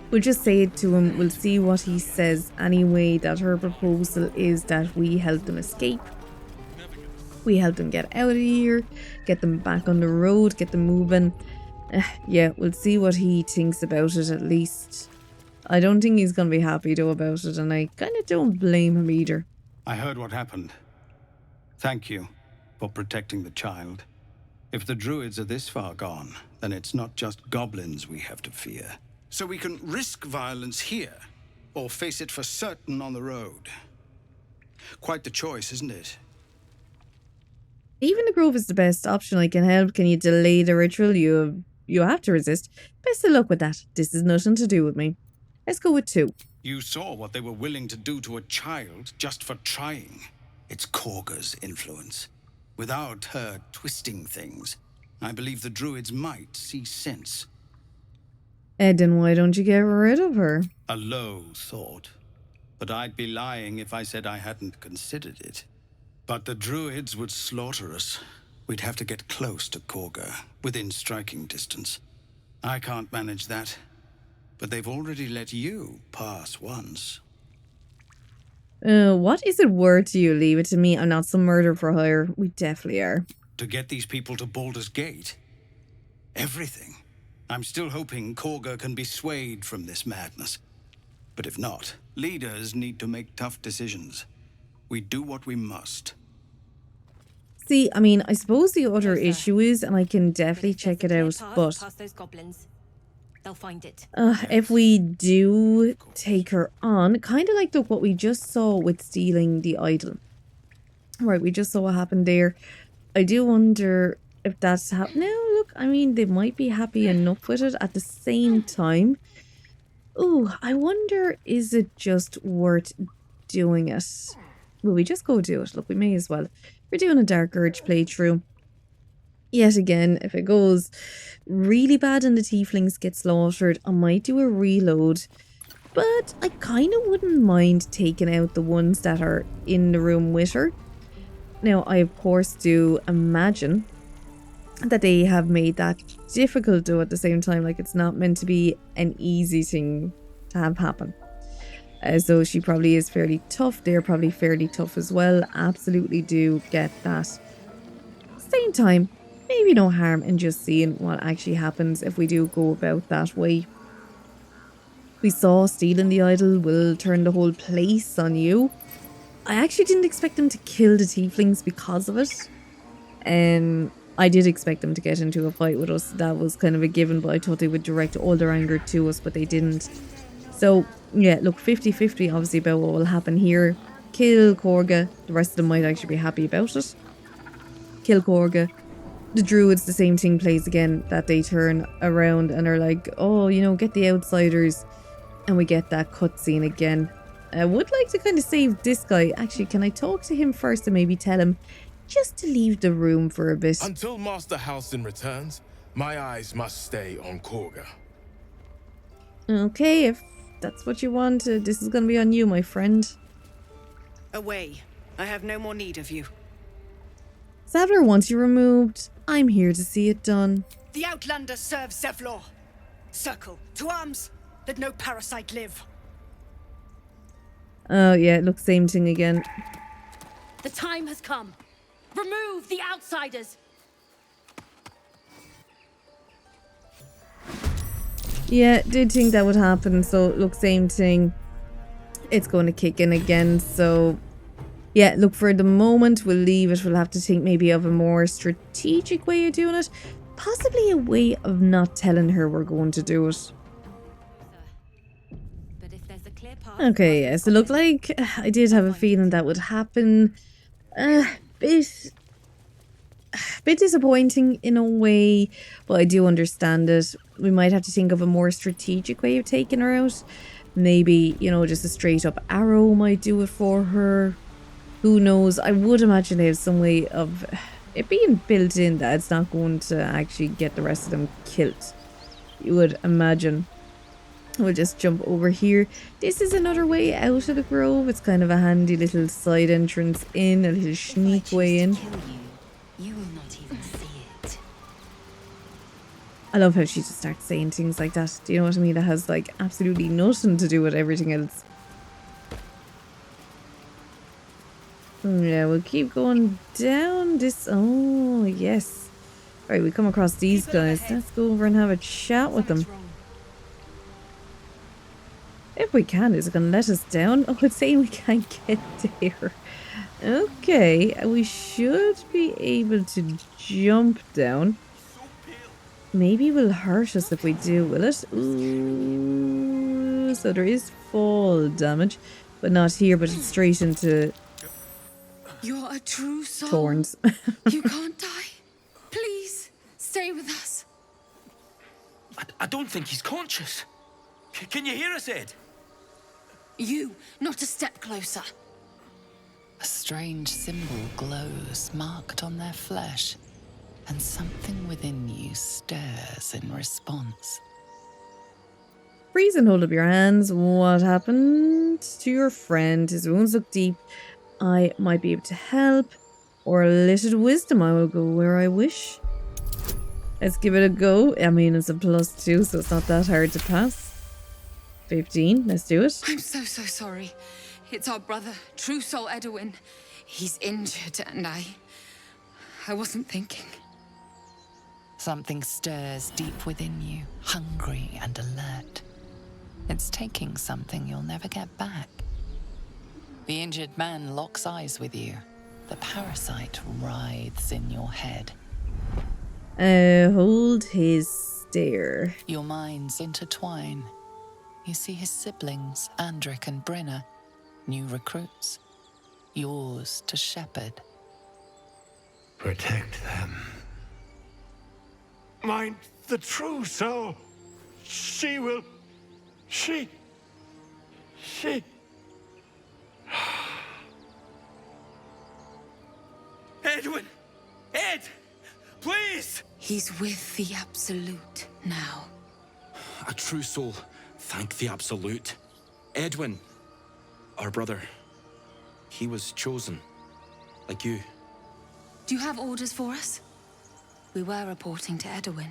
We'll just say it to him. We'll see what he says anyway, that her proposal is that we help them escape. We help them get out of here, get them back on the road, get them moving. Yeah, we'll see what he thinks about it at least. I don't think he's going to be happy though about it, and I kind of don't blame him either. I heard what happened. Thank you for protecting the child. If the druids are this far gone, then it's not just goblins we have to fear. So we can risk violence here, or face it for certain on the road. Quite the choice, isn't it? Even the grove is the best option. I can help. Can you delay the ritual? You have to resist. Best of luck with that. This is nothing to do with me. Let's go with 2. You saw what they were willing to do to a child just for trying. It's Korga's influence. Without her twisting things, I believe the druids might see sense. Then why don't you get rid of her? A low thought. But I'd be lying if I said I hadn't considered it. But the druids would slaughter us We'd have to get close to Korga, within striking distance. I can't manage that, but they've already let you pass once. What is it worth to you? Leave it to me. I'm not some murder for hire. We definitely are. To get these people to Baldur's Gate? Everything. I'm still hoping Korga can be swayed from this madness. But if not, leaders need to make tough decisions. We do what we must. See, I mean, I suppose the other issue is, and I can definitely check it out, but Past those goblins. They'll find it. if we do take her on, kind of like, look, what we just saw with stealing the idol. Right, we just saw what happened there. I do wonder if that's happening. No, look, I mean, they might be happy enough with it at the same time. Oh, I wonder, is it just worth doing it? Will we just go do it? Look, we may as well. We're doing a Dark Urge playthrough. Yet again, if it goes really bad and the tieflings get slaughtered, I might do a reload. But I kind of wouldn't mind taking out the ones that are in the room with her. Now, I of course do imagine that they have made that difficult though at the same time. Like, it's not meant to be an easy thing to have happen. As though she probably is fairly tough. They're probably fairly tough as well. Absolutely do get that. Same time, maybe no harm in just seeing what actually happens if we do go about that way. We saw stealing the idol will turn the whole place on you. I actually didn't expect them to kill the tieflings because of it. I did expect them to get into a fight with us. That was kind of a given, but I thought they would direct all their anger to us, but they didn't. So, yeah, look, 50-50 obviously about what will happen here. Kill Korga. The rest of them might actually be happy about it. Kill Korga. The druids, the same thing plays again, that they turn around and are like, oh, you know, get the outsiders. And we get that cutscene again. I would like to kind of save this guy. Actually, can I talk to him first and maybe tell him just to leave the room for a bit? Until Master Halsin returns, my eyes must stay on Korga. Okay, if that's what you want, this is going to be on you, my friend. Away. I have no more need of you. Zevlor wants you removed. I'm here to see it done. The Outlander serves Zevlor. Circle. To arms. Let no parasite live. Oh, yeah, look, same thing again. The time has come. Remove the outsiders. Yeah, did think that would happen. So, look, same thing. It's going to kick in again. So, yeah, look, for the moment, we'll leave it. We'll have to think maybe of a more strategic way of doing it. Possibly a way of not telling her we're going to do it. Okay, yeah, so look, like, I did have a feeling that would happen. Bit disappointing in a way, but I do understand it. We might have to think of a more strategic way of taking her out. Maybe, you know, just a straight up arrow might do it for her. Who knows? I would imagine they have some way of it being built in that it's not going to actually get the rest of them killed. You would imagine. We'll just jump over here. This is another way out of the grove. It's kind of a handy little side entrance in, a little sneak way in. You will not even see it. I love how she just starts saying things like that. Do you know what I mean? That has like absolutely nothing to do with everything else. Yeah, we'll keep going down this. Oh, yes. Right, we come across these guys. Let's go over and have a chat with them. If we can, is it going to let us down? Oh, it's saying we can't get there. Okay, we should be able to jump down. Maybe it will hurt us if we do, will it? Ooh, so there is fall damage, but not here, but it's straight into You're a true soul. thorns. You can't die. Please, stay with us. I don't think he's conscious. Can you hear us, Ed? You, not a step closer. A strange symbol glows, marked on their flesh, and something within you stirs in response. Freeze and hold up your hands. What happened to your friend? His wounds look deep. I might be able to help. or limited wisdom. I will go where I wish. Let's give it a go. I mean, it's a +2, so it's not that hard to pass. 15, let's do it. I'm so sorry. It's our brother, True Soul Edwin. He's injured and I wasn't thinking. Something stirs deep within you, hungry and alert. It's taking something you'll never get back. The injured man locks eyes with you. The parasite writhes in your head. Hold his stare. Your minds intertwine. You see his siblings, Andric and Brenna, new recruits. Yours to shepherd. Protect them. Mind the true soul. She will... She... Edwin! Ed! Please! He's with the Absolute now. A true soul. Thank the Absolute. Edwin, our brother, he was chosen. Like you. Do you have orders for us? We were reporting to Edwin.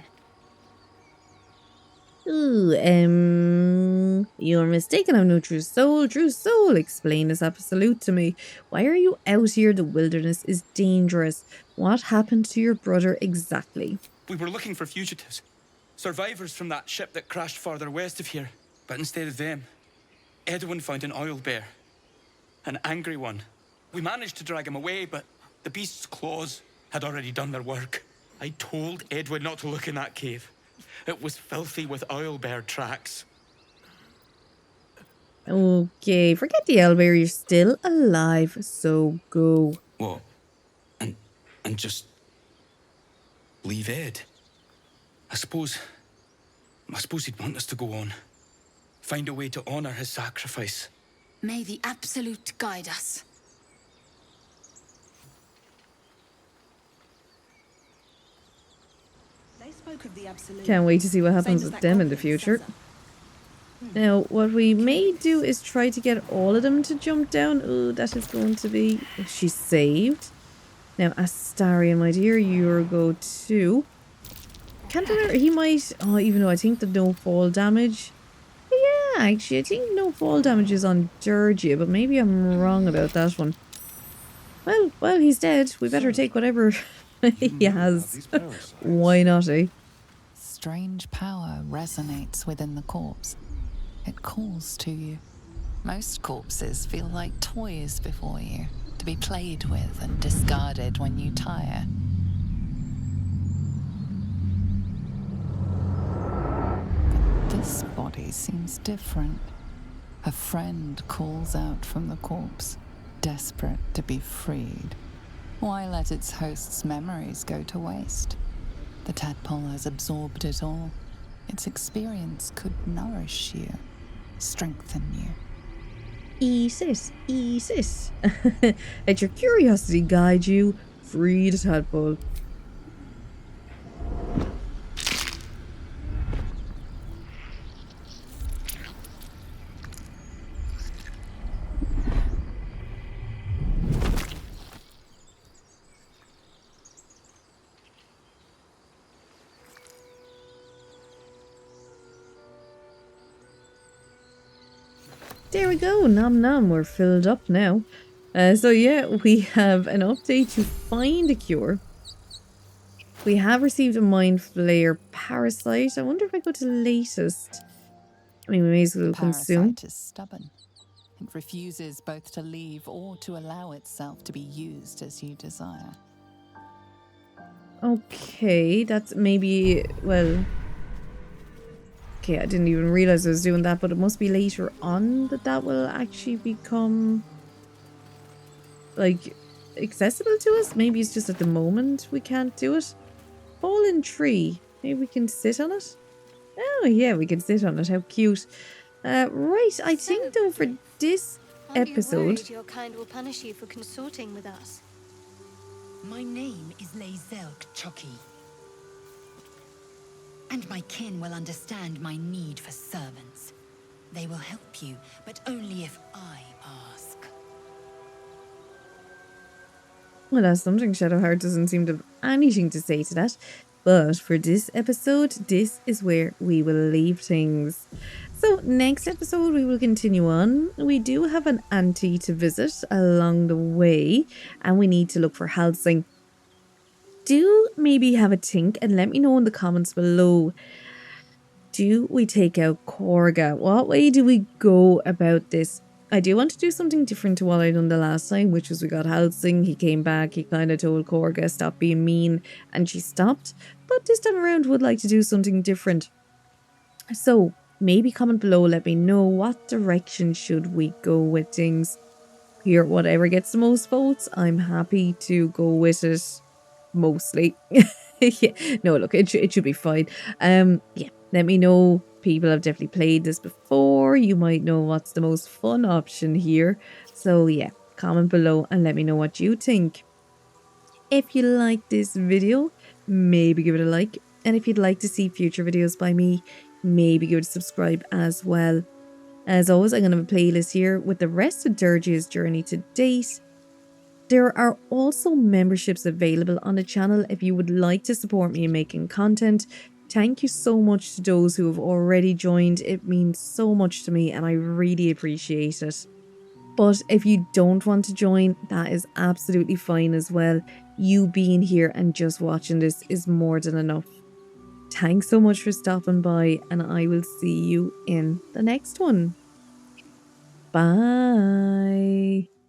Ooh, you're mistaken. I'm no true soul. True soul, explain this Absolute to me. Why are you out here? The wilderness is dangerous. What happened to your brother exactly? We were looking for fugitives. Survivors from that ship that crashed farther west of here. But instead of them, Edwin found an oil bear. An angry one. We managed to drag him away, but the beast's claws had already done their work. I told Edwin not to look in that cave. It was filthy with oil bear tracks. Okay, forget the owlbear. You're still alive, so go. What? And just leave Ed? I suppose he'd want us to go on. Find a way to honor his sacrifice. May the Absolute guide us. They spoke of the Absolute. Can't wait to see what happens with them in the future. Now, what we may do is try to get all of them to jump down. Oh, that is going to be... She's saved. Now, Astarion, my dear, you're go too. Candelare, he might... Oh, even though I think the no fall damage... Yeah, actually, I think no fall damage is on Durgia, but maybe I'm wrong about that one. Well, he's dead. We better take whatever he has. Why not, eh? Strange power resonates within the corpse. It calls to you. Most corpses feel like toys before you, to be played with and discarded when you tire. But this body seems different. A friend calls out from the corpse, desperate to be freed. Why let its host's memories go to waste? The tadpole has absorbed it all. Its experience could nourish you, strengthen you. Isis. Let your curiosity guide you. Free the tadpole. There we go, nom nom, we're filled up now. So yeah, we have an update to find a cure. We have received a Mind Flayer Parasite. I wonder if I go to latest. I mean, we may as well consume. Parasite is stubborn. It refuses both to leave or to allow itself to be used as you desire. Okay, that's maybe, well... Okay, I didn't even realize I was doing that, but it must be later on that will actually become, like, accessible to us. Maybe it's just at the moment we can't do it. Fallen tree. Maybe we can sit on it? Oh, yeah, we can sit on it. How cute. Right, I think, though, for this episode... Your kind will punish you for consorting with us. My name is Lae'zel Chucky. And my kin will understand my need for servants. They will help you, but only if I ask. Well, that's something. Shadowheart doesn't seem to have anything to say to that. But for this episode, this is where we will leave things. So next episode, we will continue on. We do have an auntie to visit along the way, and we need to look for Halsing. Do maybe have a think and let me know in the comments below. Do we take out Korga? What way do we go about this? I do want to do something different to what I done the last time, which was we got Halsing, he came back, he kind of told Korga stop being mean, and she stopped. But this time around would like to do something different. So maybe comment below, let me know what direction should we go with things. Here, whatever gets the most votes, I'm happy to go with it mostly. Yeah, no, look, it should be fine. Yeah, let me know. People have definitely played this before. You might know what's the most fun option here. So yeah, comment below and let me know what you think. If you like this video, maybe give it a like. And if you'd like to see future videos by me, maybe give it a subscribe as well. As always, I'm going to have a playlist here with the rest of Dirge's journey to date. There are also memberships available on the channel if you would like to support me in making content. Thank you so much to those who have already joined. It means so much to me and I really appreciate it. But if you don't want to join, that is absolutely fine as well. You being here and just watching this is more than enough. Thanks so much for stopping by and I will see you in the next one. Bye.